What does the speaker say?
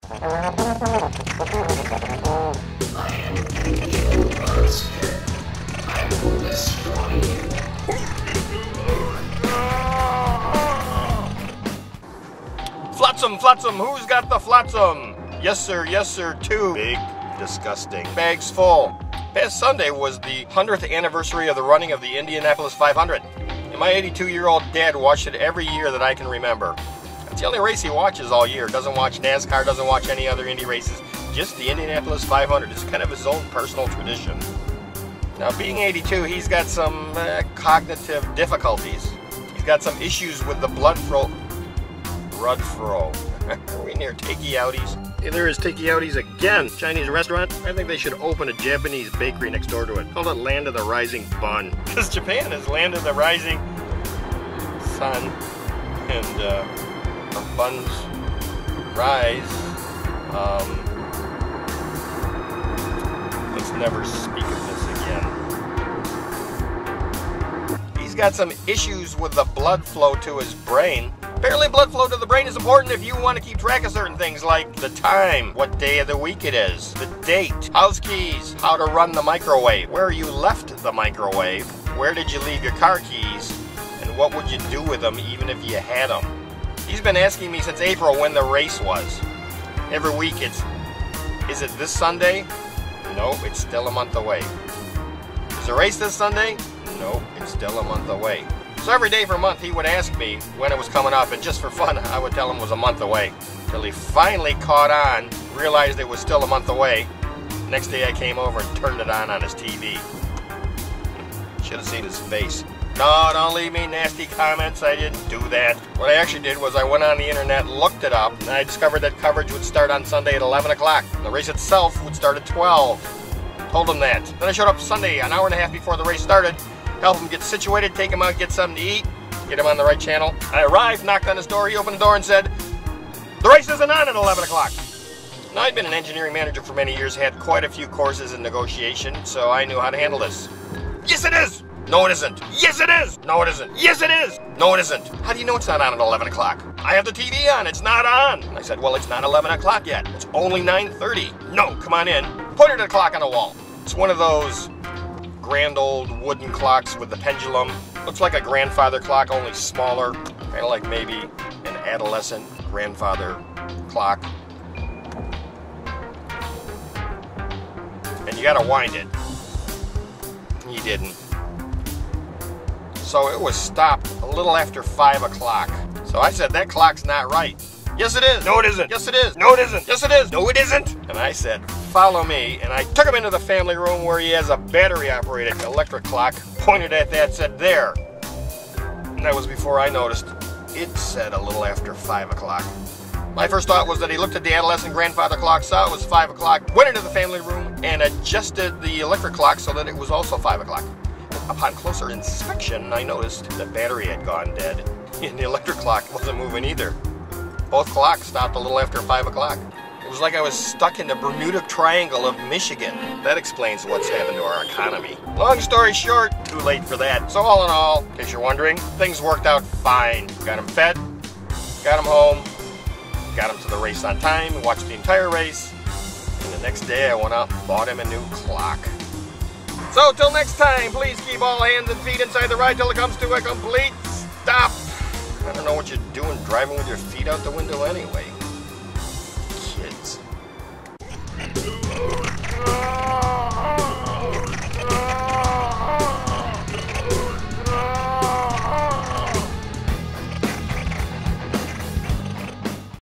I am Angel Buzzhead. I will destroy you. Flotsam, flotsam, who's got the flotsam? Yes sir, two. Big, disgusting. Bags full. Past Sunday was the 100th anniversary of the running of the Indianapolis 500. And my 82-year-old dad watched it every year that I can remember. It's the only race he watches all year. Doesn't watch NASCAR, doesn't watch any other Indy races. Just the Indianapolis 500. It's kind of his own personal tradition. Now, being 82, he's got some cognitive difficulties. He's got some issues with the blood flow. Are we near Takey-Outies? Yeah, there is Takey-Outies again. Chinese restaurant. I think they should open a Japanese bakery next door to it. Call it Land of the Rising Bun. Because Japan is Land of the Rising Sun. And buns rise. Let's never speak of this again. He's got some issues with the blood flow to his brain. Apparently blood flow to the brain is important if you want to keep track of certain things like the time, what day of the week it is, the date, house keys, how to run the microwave, where you left the microwave, where did you leave your car keys, and what would you do with them even if you had them. He's been asking me since April when the race was. Every week is it this Sunday? Nope, it's still a month away. Is the race this Sunday? Nope, it's still a month away. So every day for a month he would ask me when it was coming up, and just for fun I would tell him it was a month away. Till he finally caught on, realized it was still a month away. Next day I came over and turned it on his TV. Should have seen his face. No, don't leave me nasty comments, I didn't do that. What I actually did was I went on the internet, looked it up, and I discovered that coverage would start on Sunday at 11 o'clock. The race itself would start at 12. Told him that. Then I showed up Sunday, an hour and a half before the race started, help him get situated, take him out, get something to eat, get him on the right channel. I arrived, knocked on his door, he opened the door and said, "The race isn't on at 11 o'clock. Now, I'd been an engineering manager for many years, had quite a few courses in negotiation, so I knew how to handle this. Yes, it is! No, it isn't. Yes, it is! No, it isn't. Yes, it is! No, it isn't. How do you know it's not on at 11 o'clock? I have the TV on. It's not on. I said, well, it's not 11 o'clock yet. It's only 9:30. No, come on in. Pointed at a clock on the wall. It's one of those grand old wooden clocks with the pendulum. Looks like a grandfather clock, only smaller. Kind of like maybe an adolescent grandfather clock. And you gotta wind it. He didn't. So it was stopped a little after 5 o'clock. So I said, that clock's not right. Yes, it is. No, it isn't. Yes, it is. No, it isn't. Yes, it is. No, it isn't. And I said, follow me. And I took him into the family room where he has a battery-operated electric clock. Pointed at that, said, there. And that was before I noticed. It said a little after 5 o'clock. My first thought was that he looked at the adolescent grandfather clock, saw it was 5 o'clock, went into the family room, and adjusted the electric clock so that it was also 5 o'clock. Upon closer inspection, I noticed the battery had gone dead, and the electric clock wasn't moving either. Both clocks stopped a little after 5 o'clock. It was like I was stuck in the Bermuda Triangle of Michigan. That explains what's happened to our economy. Long story short, too late for that. So all in all, in case you're wondering, things worked out fine. Got him fed, got him home, got him to the race on time, watched the entire race, and the next day I went out and bought him a new clock. So, till next time, please keep all hands and feet inside the ride till it comes to a complete stop. I don't know what you're doing driving with your feet out the window anyway.